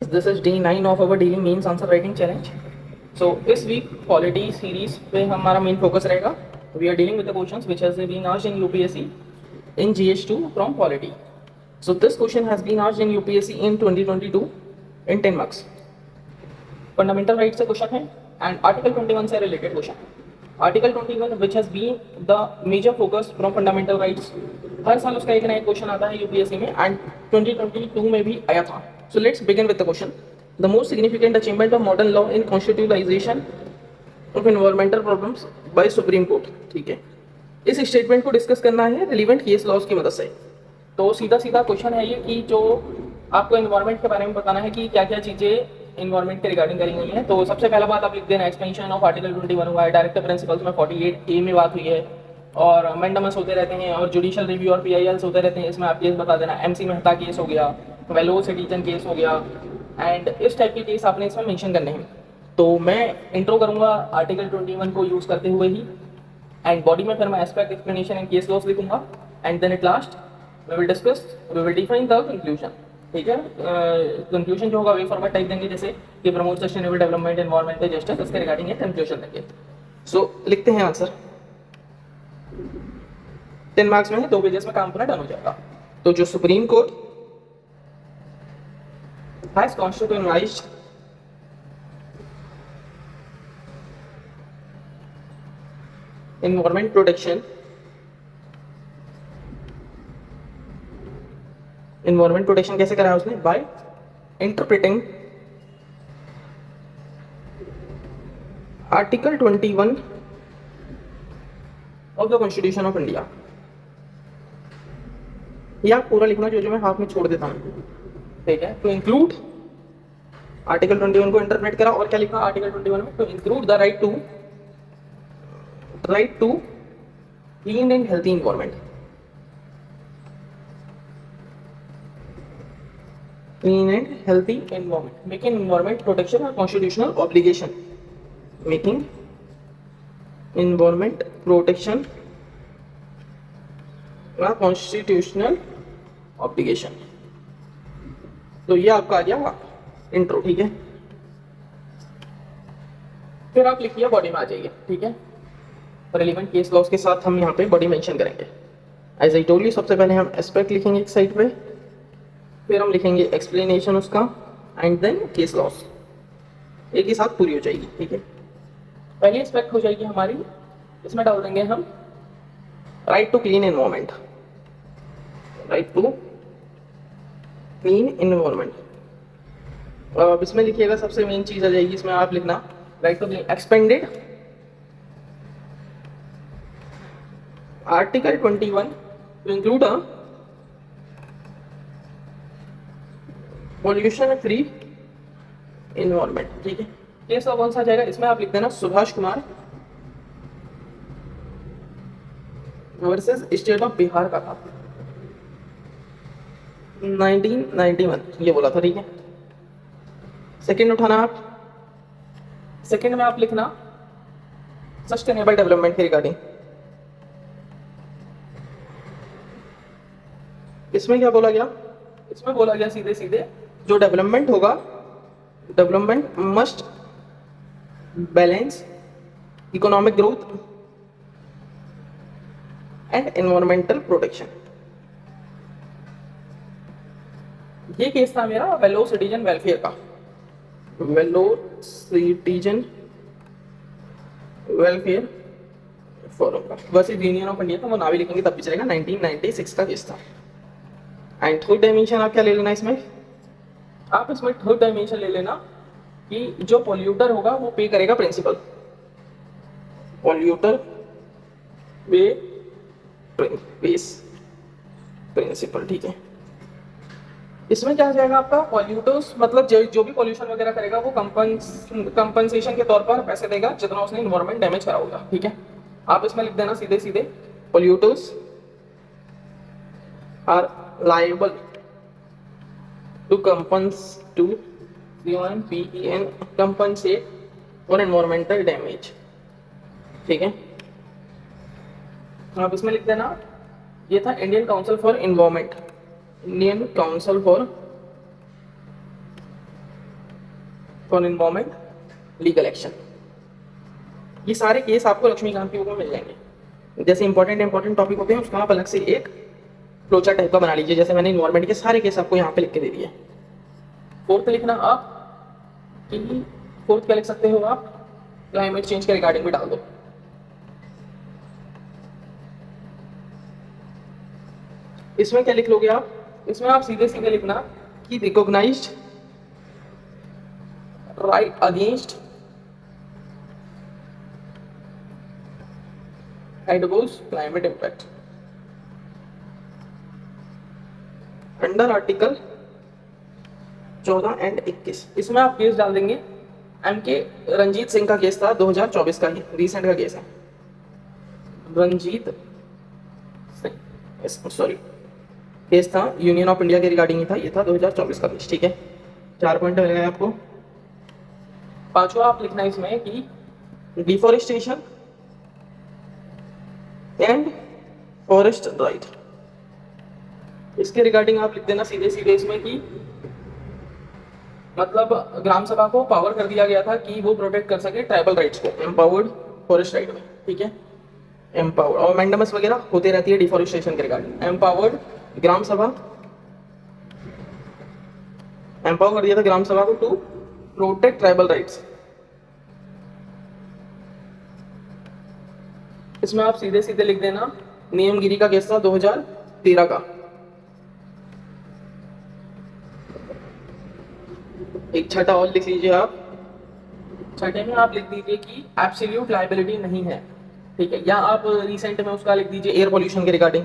This is day 9 of our daily means answer writing challenge. So इस week polity series पे हमारा main focus रहेगा. We are dealing with the questions which has been asked in UPSC in GS2 from polity. So this question has been asked in UPSC in 2022 in 10 marks. Fundamental right से question है and article 21 से related question. Article 21 which has been the major focus from fundamental rights. हर साल उसका एक नया question आता है यूपीएससी में एंड 2022 में भी आया था. So let's begin with the question. The most significant achievement of modern law in constitutionalisation of environmental problems by supreme Court. ठीक है, इस स्टेटमेंट को डिस्कस करना है रिलीवेंट केस लॉज की मदद से. तो सीधा सीधा क्वेश्चन है ये कि जो आपको एनवायरमेंट के बारे में बताना है कि क्या क्या चीज़ें इन्वायरमेंट के रिगार्डिंग करी गई है. तो सबसे पहला बात आप लिख देना एक्सपेंशन ऑफ आर्टिकल 21 हुआ है. डायरेक्टिव प्रिंसिपल्स में 48A में बात हुई है और अमेंडमेंट्स होते रहते हैं और जुडिशियल रिव्यू और PILs होते रहते हैं. इसमें आप केस बता देना. MC मेहता केस हो गया, वेलो सिटीजन केस हो गया एंड इस टाइप के केस आपने इसमें मेंशन करने हैं. तो मैं इंट्रो करूँगा आर्टिकल 21 को यूज़ करते हुए ही एंड बॉडी में फिर मैं aspect explanation and case laws लिखूंगा and then at last we will discuss, we will define the conclusion. ठीक है, कंक्लूजन जो होगा वे फॉर्मेट टाइप देंगे जैसे कि promote sustainable development environmental justice, इसके रिगार्डिंग एक कंक्लूजन देंगे. सो लिखते हैं आंसर. 10 मार्क्स में है, 2 पेजेस में काम पूरा डन हो जाएगा. तो जो Supreme court has constitutionalised environment protection कैसे करा है उसने? By interpreting article 21 of the constitution of India. या पूरा लिखना जो मैं हाथ में छोड़ देता हूँ. ठीक है, टू इंक्लूड आर्टिकल 21 को इंटरप्रेट करा और क्या लिखा आर्टिकल 21 में? To include the right to clean and healthy environment. Clean and healthy environment. Making environment protection a constitutional obligation. Making environment protection a constitutional obligation. तो ये आपका आ गया इंट्रो. ठीक है, फिर आप लिखिए बॉडी में आ जाइए. ठीक है, रिलेवेंट केस लॉस के साथ हम यहाँ पे बॉडी मेंशन करेंगे. एज आई टोल्ड यू, सबसे पहले हम एस्पेक्ट लिखेंगे एक साइड पे, फिर हम लिखेंगे एक्सप्लेनेशन उसका एंड देन केस लॉस. एक ही साथ पूरी हो जाएगी. ठीक है, पहली एस्पेक्ट हो जाएगी हमारी, इसमें डाल देंगे हम right to clean environment. Right to clean environment. अब इसमें लिखिएगा सबसे मेन चीज आ जाएगी इसमें, आप लिखना right to clean expanded Article 21 to include a pollution free environment. ठीक है, केस कौन सा आ जाएगा इसमें? आप लिख देना Subhash Kumar versus state of Bihar का था 1991, ये बोला था. ठीक है, सेकंड उठाना आप. सेकंड में आप लिखना सस्टेनेबल डेवलपमेंट के रिगार्डिंग. इसमें क्या बोला गया? इसमें बोला गया सीधे सीधे जो डेवलपमेंट होगा, development must balance economic growth and environmental protection. ये केस था मेरा वेलो सिटीजन वेलफेयर का. वेलो सिटीजन वेलफेयर फोरम का वर्सेस यूनियन ऑफ इंडिया. तो वो ना भी लिखेंगे तब भी चलेगा. 1996 का केस था. एंड थर्ड डायमेंशन आप क्या ले लेना इसमें? आप इसमें थर्ड डायमेंशन ले लेना कि जो पॉल्यूटर होगा वो पे करेगा प्रिंसिपल. पॉल्यूटर पे पेस प्रिंसिपल. ठीक है, इसमें क्या आ जाएगा आपका? पॉल्यूटर्स मतलब जो भी पॉल्यूशन वगैरह करेगा वो कंपनसेशन के तौर पर पैसे देगा जितना उसने इन्वायरमेंट डैमेज करा होगा. ठीक है, आप इसमें लिख देना सीधे सीधे पॉल्यूटर्स are liable to compensate for environmental damage. ठीक है, आप इसमें लिख देना ये था Indian council for environment. Indian council for for involvement legal action. ये सारे केस आपको लक्ष्मीकांत की बुक में मिल जाएंगे। जैसे इंपॉर्टेंट टॉपिक होते हैं उसका आप अलग से एक फ्लोचार्ट टाइप का बना लीजिए। जैसे मैंने इन्वायरमेंट के सारे केस आपको यहाँ पे लिख के दे दिए। फोर्थ लिखना आप कि फोर्थ क्या लिख सकते हो आप, क्लाइमेट चेंज के रिगार्डिंग भी डाल दो। इसमें क्या लिख लोगे आप, इसमें आप सीधे सीधे लिखना कि recognised right against adverse climate impact under article 14 and 21। इसमें आप केस डाल देंगे एम के रंजीत सिंह का केस था 2024 का ही रिसेंट का केस है। रंजीत सिंह सॉरी केस था यूनियन ऑफ इंडिया के रिगार्डिंग ही था, ये था 2024 का केस। ठीक है, 4 पॉइंट मिल गए आपको। पांचवा आप लिखना इसमें कि डिफॉरेस्टेशन एंड फॉरेस्ट राइट, इसके रिगार्डिंग आप लिख देना सीधे सीधे इसमें कि मतलब ग्राम सभा को पावर कर दिया गया था कि वो प्रोटेक्ट कर सके ट्राइबल राइट्स को एम्पावर्ड फॉरेस्ट राइट में। ठीक है, एम्पावर्ड और अमेंडमेंट्स वगैरह होते रहती है डिफॉरेस्टेशन के रिगार्डिंग। एम्पावर्ड ग्राम सभा एम्पावर कर दिया था ग्राम सभा को टू प्रोटेक्ट ट्राइबल राइट्स। इसमें आप सीधे सीधे लिख देना नियमगिरी का केस था 2013 का। एक छठा और लिख लीजिए आप, छठे में आप लिख दीजिए कि एब्सोल्यूट लायबिलिटी नहीं है। ठीक है, या आप रिसेंट में उसका लिख दीजिए एयर पोल्यूशन के रिगार्डिंग।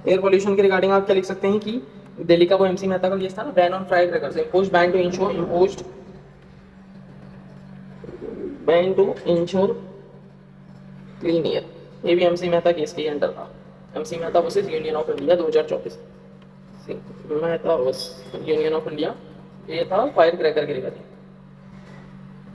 एयर पोल्यूशन के रिगार्डिंग आप क्या लिख सकते हैं कि दिल्ली का वो एमसी मेहता का केस था ना, ban on fire crackers, imposed ban to ensure clean air. ये भी एमसी मेहता केस के अंडर था। MC Mehta versus Union of India 2024। Mehta versus Union of India, ये था फायर क्रैकर के रिगार्डिंग।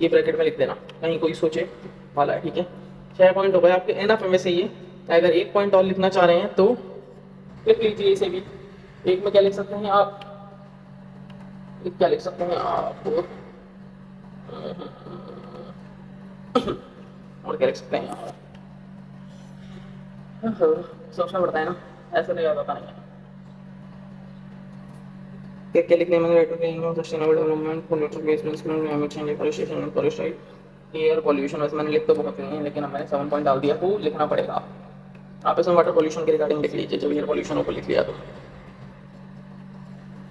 ये ब्रैकेट में लिख देना कहीं कोई सोचे वाला है। ठीक है, 6 पॉइंट हो गए आपके एनफ में से ये। अगर 1 पॉइंट और लिखना चाह रहे हैं तो लिख लीजिए इसे भी। एक में क्या लिख सकते हैं आप, एक क्या लिख सकते हैं आप और क्या लिख सकते हैं आप, सोचना पड़ता है ना, ऐसे नहीं आता नहीं है। क्या लिखने में sustainable development pollution basement climate change deforestation and forest right air pollution. वैसे मैंने लिख तो बहुत नहीं है लेकिन अब मैंने 7 पॉइंट डाल दिया तो लिखना पड़ेगा। आप इसमें वाटर पोल्यूशन के रिगार्डिंग लिख लीजिए, जब एयर पोल्यूशन को लिख लिया तो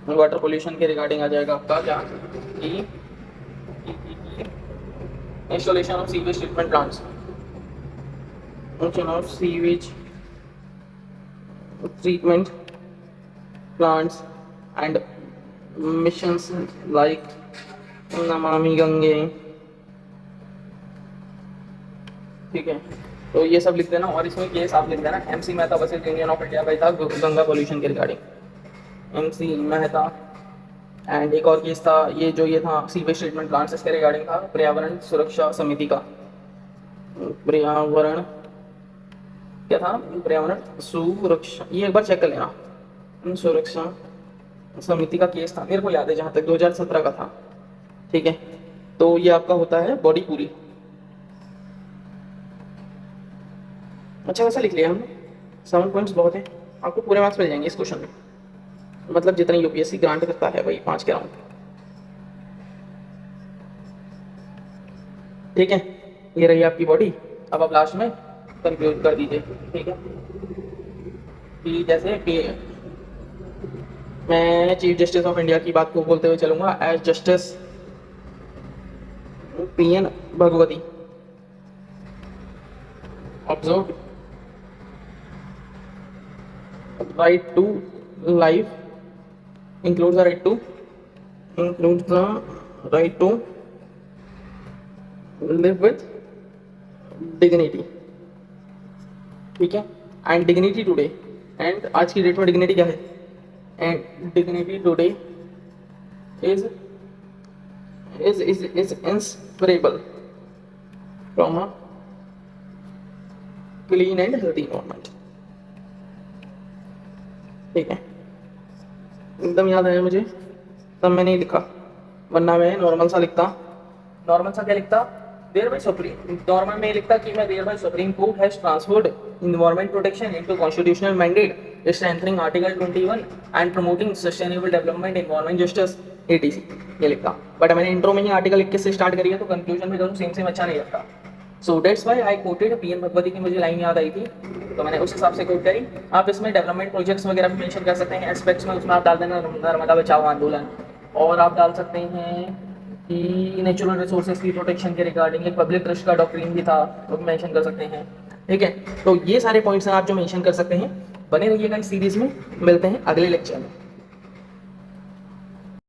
वाटर पोल्यूशन के रिगार्डिंग आ जाएगा आपका क्या कि installation of sewage treatment plants, of sewage treatment plants and missions like Namami Gange. ठीक है, तो ये सब लिख देना। और इसमें केस आप लिख देना MC Mehta versus Union of India का था गंगा पोल्यूशन के रिगार्डिंग, एमसी मेहता। एंड एक और केस था ये जो ये था सीवेज ट्रीटमेंट प्लांट्स, इसके रिगार्डिंग था पर्यावरण सुरक्षा समिति का। पर्यावरण क्या था, पर्यावरण सुरक्षा, ये एक बार चेक कर लेना। सुरक्षा समिति का केस था, मेरे को याद है जहाँ तक 2017 का था। ठीक है, तो ये आपका होता है बॉडी पूरी। अच्छा वैसा लिख लिया हमने, 7 पॉइंट्स बहुत है, आपको पूरे मार्क्स मिल जाएंगे इस क्वेश्चन में। मतलब जितना यूपीएससी ग्रांट करता है वही 5 के राउंड। ठीक है, ये रही आपकी बॉडी। अब आप लास्ट में कंक्लूड कर दीजिए। ठीक है, कि जैसे कि मैं चीफ जस्टिस ऑफ इंडिया की बात को बोलते हुए चलूंगा as justice PN Bhagwati observe right to life includes the right to live with dignity। ठीक है, एंड डिग्निटी टुडे, एंड आज की डेट में डिग्निटी क्या है, and dignity today is inseparable from a clean and healthy environment। ठीक है, एकदम याद आया मुझे, तब मैंने लिखा वरना मैं नॉर्मल सा लिखता, नॉर्मल सा क्या लिखता, देयर बाय सुप्रीम, नॉर्मल में लिखता कि मैं thereby supreme court has transferred environment protection into constitutional mandate strengthening article 21 and promoting sustainable development environment justice etc, ये लिखता। बट मैंने इंट्रो में ही आर्टिकल 21 से स्टार्ट करी है तो कंक्लूजन में दोनों सेम सेम अच्छा नहीं लगता। So that's why I quoted PM Bhagwati की मुझे लाइन याद आई थी तो मैंने उस हिसाब से कोट करी। आप इसमें डेवलपमेंट प्रोजेक्ट्स वगैरह भी मेंशन कर सकते हैं एस्पेक्ट्स में, उसमें आप डाल देना नर्मदा बचाओ आंदोलन, और आप डाल सकते हैं कि नेचुरल रिसोर्सेज की प्रोटेक्शन के रिगार्डिंग एक पब्लिक ट्रस्ट का डॉक्ट्रिन भी था वो भी मेंशन कर सकते हैं। ठीक है, तो ये सारे पॉइंट्स हैं आप जो मेंशन कर सकते हैं। बने रहिएगा इस सीरीज में, मिलते हैं अगले लेक्चर में।